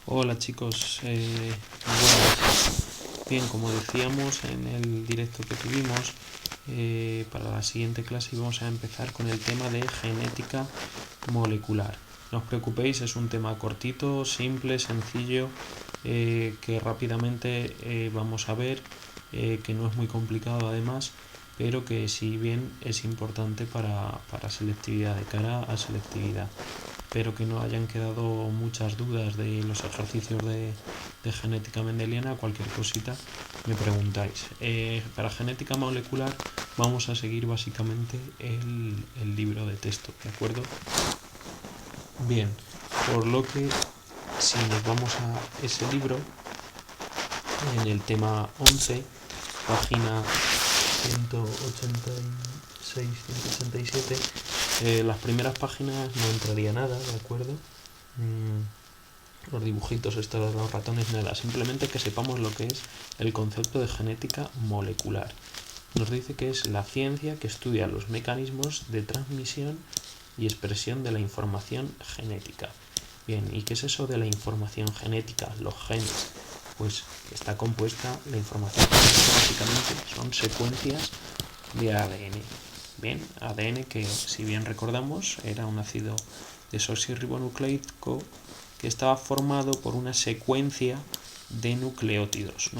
Hola chicos, buenas. Bien, como decíamos en el directo que tuvimos, para la siguiente clase vamos a empezar con el tema de genética molecular. No os preocupéis, es un tema cortito, simple, sencillo, que rápidamente vamos a ver, que no es muy complicado además, pero que si bien es importante para selectividad, de cara a selectividad. Espero que no hayan quedado muchas dudas de los ejercicios de genética mendeliana. Cualquier cosita me preguntáis. Para genética molecular vamos a seguir básicamente el libro de texto, ¿de acuerdo? Bien, por lo que si nos vamos a ese libro, en el tema 11, página 186-187, las primeras páginas no entraría nada, ¿de acuerdo? Los dibujitos estos de los ratones, nada, simplemente que sepamos lo que es el concepto de genética molecular. Nos dice que es la ciencia que estudia los mecanismos de transmisión y expresión de la información genética. Bien, ¿y qué es eso de la información genética? Los genes. Pues está compuesta, la información genética básicamente son secuencias de ADN. Bien, ADN que, si bien recordamos, era un ácido desoxirribonucleico que estaba formado por una secuencia de nucleótidos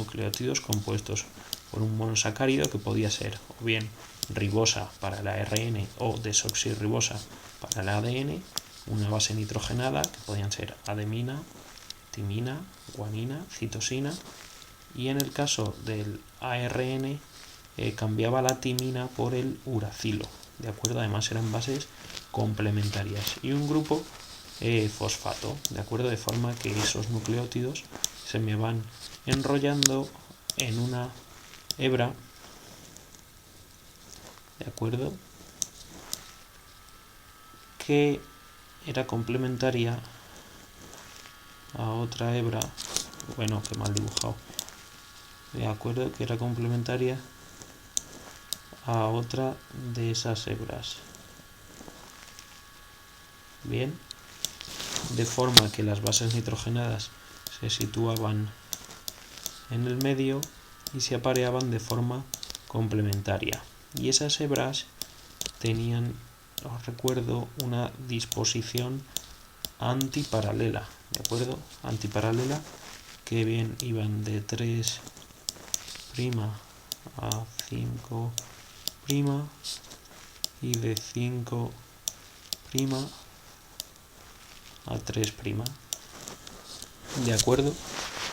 compuestos por un monosacárido que podía ser o bien ribosa para el ARN o desoxirribosa para el ADN, una base nitrogenada que podían ser ademina, timina, guanina, citosina, y en el caso del ARN cambiaba la timina por el uracilo, ¿de acuerdo? Además eran bases complementarias y un grupo fosfato, ¿de acuerdo? De forma que esos nucleótidos se me van enrollando en una hebra, ¿de acuerdo? Que era complementaria a otra hebra, bueno, que mal dibujado, ¿de acuerdo? Que era complementaria a otra de esas hebras. Bien, de forma que las bases nitrogenadas se situaban en el medio y se apareaban de forma complementaria. Y esas hebras tenían, os recuerdo, una disposición antiparalela, ¿de acuerdo? Antiparalela, que bien iban de 3' a 5' y de 5' a 3'. ¿De acuerdo?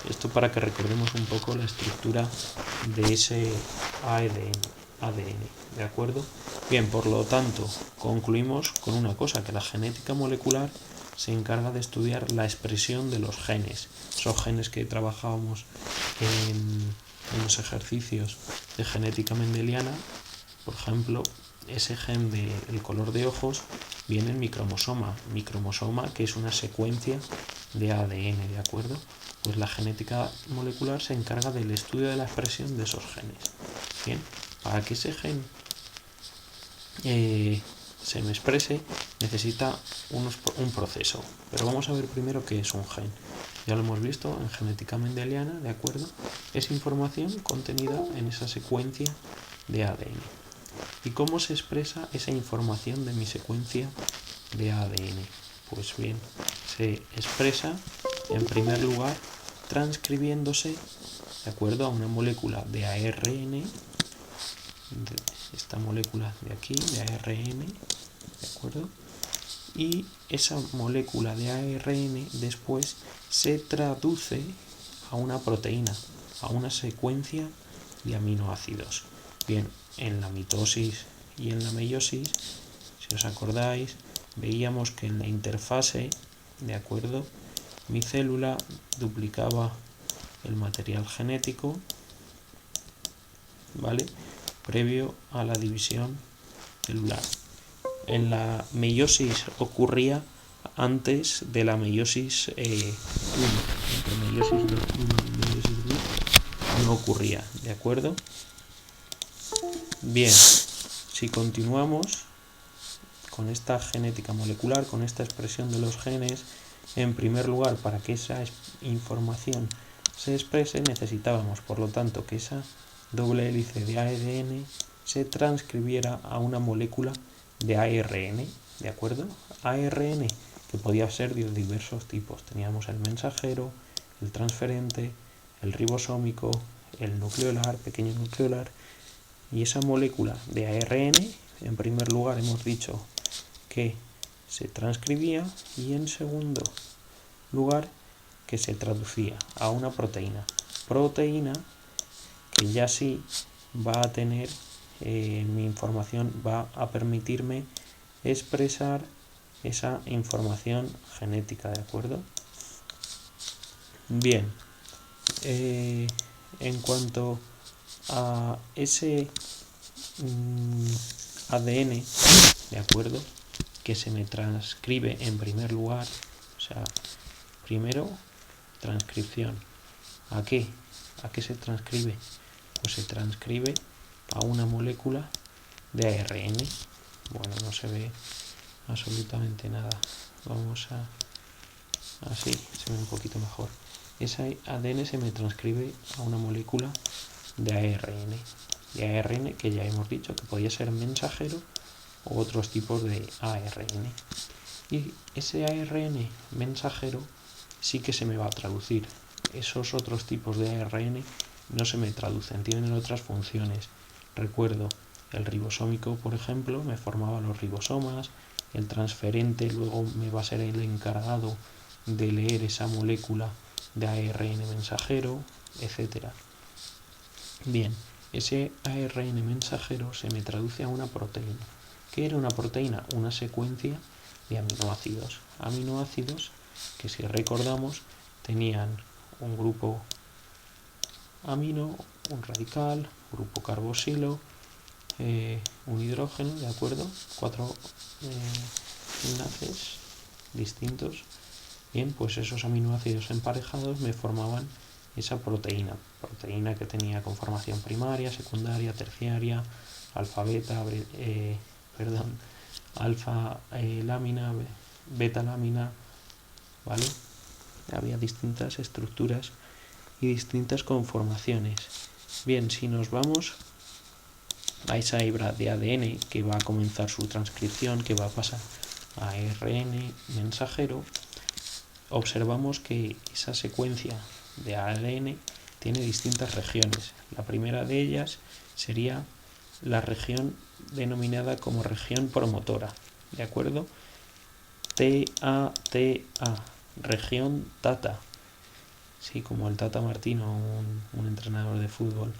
Esto para que recordemos un poco la estructura de ese ADN, ¿de acuerdo? Bien, por lo tanto, concluimos con una cosa, que la genética molecular se encarga de estudiar la expresión de los genes, esos genes que trabajábamos en los ejercicios de genética mendeliana. Por ejemplo, ese gen del color de ojos viene en mi cromosoma, que es una secuencia de ADN, ¿de acuerdo? Pues la genética molecular se encarga del estudio de la expresión de esos genes. Bien, para que ese gen se me exprese necesita un proceso, pero vamos a ver primero qué es un gen. Ya lo hemos visto en genética mendeliana, ¿de acuerdo? Es información contenida en esa secuencia de ADN. ¿Y cómo se expresa esa información de mi secuencia de ADN? Pues bien, se expresa en primer lugar transcribiéndose, de acuerdo, a una molécula de ARN, esta molécula de aquí, de ARN, ¿de acuerdo? Y esa molécula de ARN después se traduce a una proteína, a una secuencia de aminoácidos. Bien, en la mitosis y en la meiosis, si os acordáis, veíamos que en la interfase, ¿de acuerdo?, mi célula duplicaba el material genético, ¿vale?, previo a la división celular. En la meiosis ocurría antes de la meiosis 1. Entre meiosis 1 y meiosis 2 no ocurría, ¿de acuerdo? Bien, si continuamos con esta genética molecular, con esta expresión de los genes, En primer lugar, para que esa información se exprese, necesitábamos, por lo tanto, que esa doble hélice de ADN se transcribiera a una molécula de ARN, ¿de acuerdo? ARN, que podía ser de diversos tipos. Teníamos el mensajero, el transferente, el ribosómico, el nucleolar, pequeño nucleolar, y esa molécula de ARN, en primer lugar hemos dicho que se transcribía y en segundo lugar que se traducía a una proteína. Proteína que ya sí va a tener, mi información va a permitirme expresar esa información genética, ¿de acuerdo? Bien, en cuanto a ese ADN, ¿de acuerdo? Que se me transcribe en primer lugar, o sea, primero transcripción. ¿A qué? ¿A qué se transcribe? Pues se transcribe a una molécula de ARN. Bueno, no se ve absolutamente nada. Vamos a... Así, se ve un poquito mejor. Ese ADN se me transcribe a una molécula de ARN. De ARN que ya hemos dicho que podía ser mensajero o otros tipos de ARN. Y ese ARN mensajero sí que se me va a traducir. Esos otros tipos de ARN no se me traducen, tienen otras funciones. Recuerdo, el ribosómico, por ejemplo, me formaba los ribosomas, el transferente luego me va a ser el encargado de leer esa molécula de ARN mensajero, etc. Bien, ese ARN mensajero se me traduce a una proteína. ¿Qué era una proteína? Una secuencia de aminoácidos. Aminoácidos que, si recordamos, tenían un grupo amino, un radical, grupo carboxilo, un hidrógeno, ¿de acuerdo? 4 enlaces distintos. Bien, pues esos aminoácidos emparejados me formaban esa proteína que tenía conformación primaria, secundaria, terciaria, alfa beta, alfa lámina, beta lámina, ¿vale? Había distintas estructuras y distintas conformaciones. Bien, si nos vamos a esa hebra de ADN que va a comenzar su transcripción, que va a pasar a ARN mensajero, observamos que esa secuencia de ADN tiene distintas regiones. La primera de ellas sería la región denominada como región promotora, ¿de acuerdo? TATA, región Tata, sí, como el Tata Martino, un entrenador de fútbol.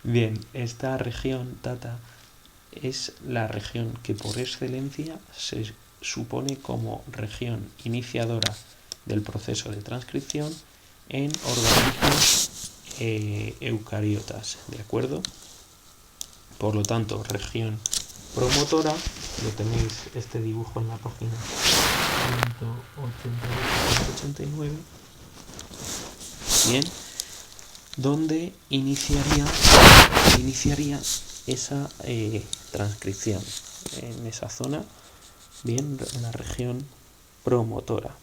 Bien, esta región Tata es la región que por excelencia se supone como región iniciadora del proceso de transcripción en organismos eucariotas, ¿de acuerdo? Por lo tanto, región promotora, lo tenéis este dibujo en la página 189, bien, donde iniciaría esa transcripción en esa zona, bien, en la región promotora,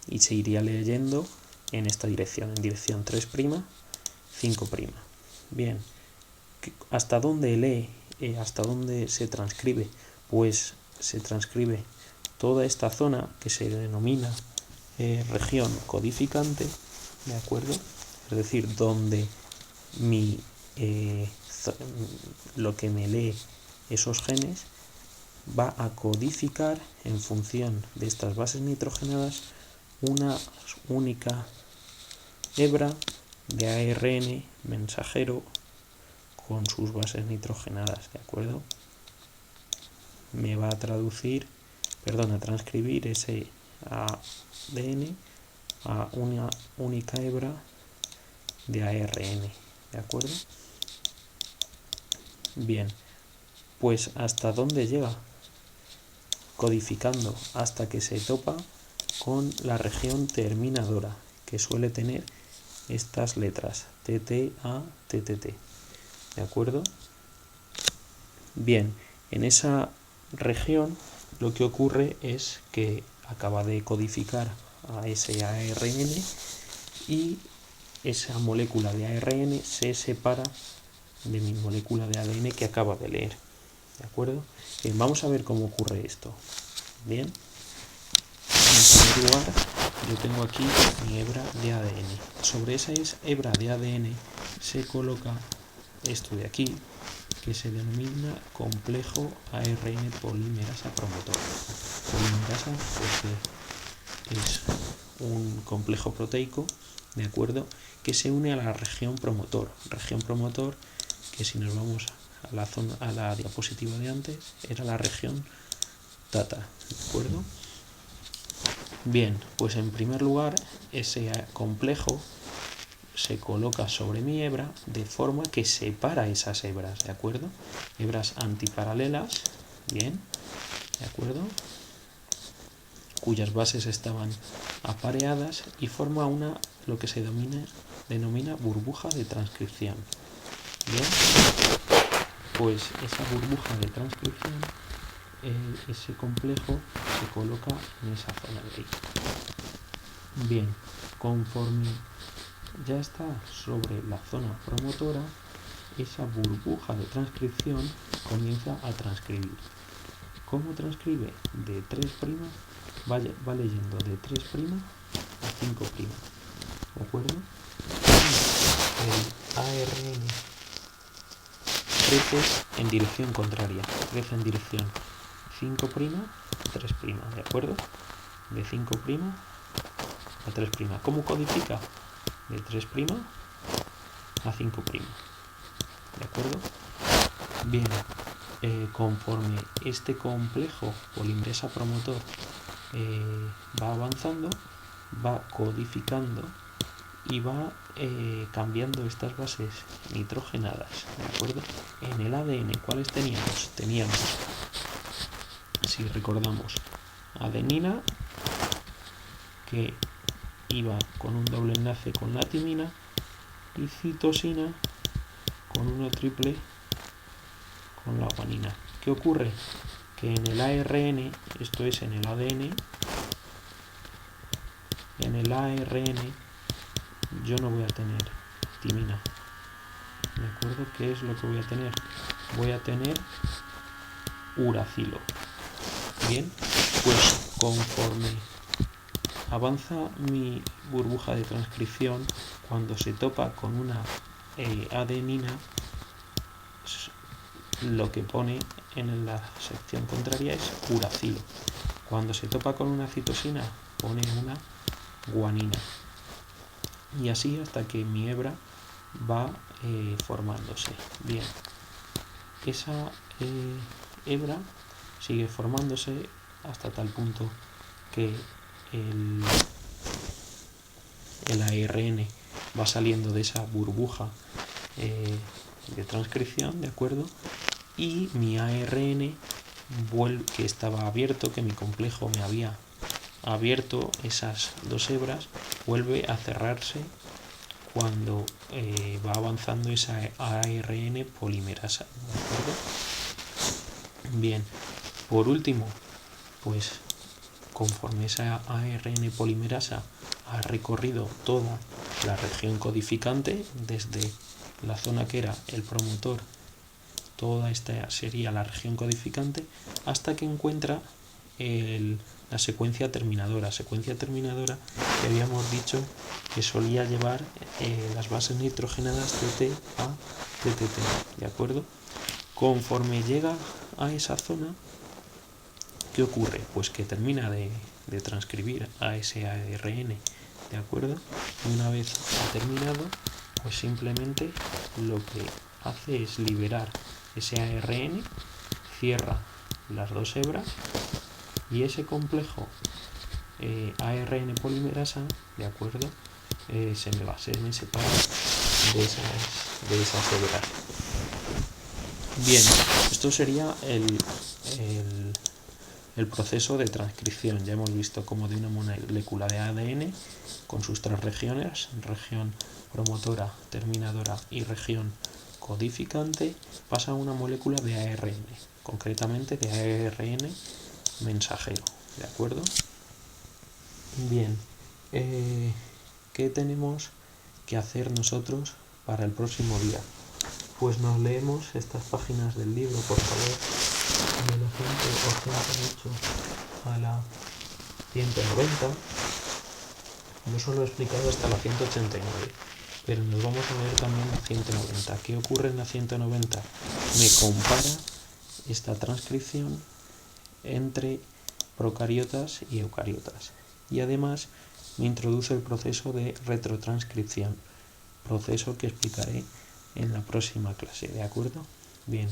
y se iría leyendo en esta dirección, en dirección 3', 5'. Bien, ¿hasta dónde lee? ¿Hasta dónde se transcribe? Pues se transcribe toda esta zona que se denomina región codificante, ¿de acuerdo? Es decir, donde lo que me lee esos genes va a codificar en función de estas bases nitrogenadas una única hebra de ARN mensajero con sus bases nitrogenadas, ¿de acuerdo? Me va a transcribir ese ADN a una única hebra de ARN, ¿de acuerdo? Bien, pues ¿hasta dónde llega? Codificando hasta que se topa con la región terminadora, que suele tener estas letras, TTA, TTT, ¿de acuerdo? Bien, en esa región lo que ocurre es que acaba de codificar a ese ARN y esa molécula de ARN se separa de mi molécula de ADN que acaba de leer. ¿De acuerdo? Bien, vamos a ver cómo ocurre esto. Bien. En primer lugar, yo tengo aquí mi hebra de ADN. Sobre esa hebra de ADN se coloca esto de aquí, que se denomina complejo ARN polimerasa promotor. Polimerasa porque es un complejo proteico, ¿de acuerdo?, que se une a la región promotor. Región promotor que, si nos vamos a la diapositiva de antes, era la región TATA, ¿de acuerdo? Bien, pues en primer lugar, ese complejo se coloca sobre mi hebra de forma que separa esas hebras, ¿de acuerdo? Hebras antiparalelas, bien, ¿de acuerdo?, cuyas bases estaban apareadas y forma lo que se denomina burbuja de transcripción. Bien, pues esa burbuja de transcripción, ese complejo se coloca en esa zona de ahí. Bien, conforme ya está sobre la zona promotora, esa burbuja de transcripción comienza a transcribir. ¿Cómo transcribe? De 3' va leyendo de 3' a 5', ¿de acuerdo? El ARN crece en dirección contraria, crece en dirección 5', 3', ¿de acuerdo? De 5' a 3'. ¿Cómo codifica? De 3' a 5', ¿de acuerdo? Bien, conforme este complejo polimerasa promotor va avanzando, va codificando y va cambiando estas bases nitrogenadas, ¿de acuerdo? En el ADN, ¿cuáles teníamos? Teníamos, si recordamos, adenina, que iba con un doble enlace con la timina, y citosina con uno triple con la guanina. ¿Qué ocurre? Que en el ARN, esto es en el ADN, en el ARN yo no voy a tener timina, ¿de acuerdo? ¿Qué es lo que voy a tener? Voy a tener uracilo. Bien, pues conforme avanza mi burbuja de transcripción, cuando se topa con una adenina, lo que pone en la sección contraria es uracilo. Cuando se topa con una citosina, pone una guanina. Y así hasta que mi hebra va formándose. Bien, esa hebra sigue formándose hasta tal punto que el ARN va saliendo de esa burbuja de transcripción, ¿de acuerdo? Y mi ARN que estaba abierto, que mi complejo me había abierto esas dos hebras, vuelve a cerrarse cuando va avanzando esa ARN polimerasa, ¿de acuerdo? Bien, por último, pues conforme esa ARN polimerasa ha recorrido toda la región codificante, desde la zona que era el promotor, toda esta sería la región codificante, hasta que encuentra la secuencia terminadora que habíamos dicho que solía llevar las bases nitrogenadas TT a TTT, ¿de acuerdo? Conforme llega a esa zona, ¿qué ocurre? Pues que termina de transcribir a ese ARN, ¿de acuerdo? Y una vez ha terminado, pues simplemente lo que hace es liberar ese ARN, cierra las dos hebras y ese complejo ARN polimerasa, ¿de acuerdo? Se me separa de esas hebras. Bien, esto sería el proceso de transcripción. Ya hemos visto cómo de una molécula de ADN con sus tres regiones, región promotora, terminadora y región codificante, pasa a una molécula de ARN, concretamente de ARN mensajero, ¿de acuerdo? Bien, ¿qué tenemos que hacer nosotros para el próximo día? Pues nos leemos estas páginas del libro, por favor, de la 188 a la 190. Yo solo he explicado hasta la 189, pero nos vamos a ver también la 190. ¿Qué ocurre en la 190? Me compara esta transcripción entre procariotas y eucariotas. Y además me introduce el proceso de retrotranscripción, proceso que explicaré en la próxima clase, ¿de acuerdo? Bien,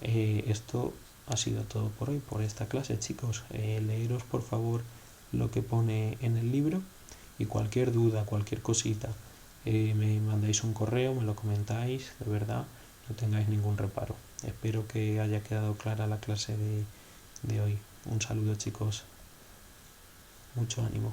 esto ha sido todo por hoy, por esta clase, chicos. Leeros por favor lo que pone en el libro y cualquier duda, cualquier cosita, me mandáis un correo, me lo comentáis, de verdad, no tengáis ningún reparo. Espero que haya quedado clara la clase de hoy. Un saludo, chicos, mucho ánimo.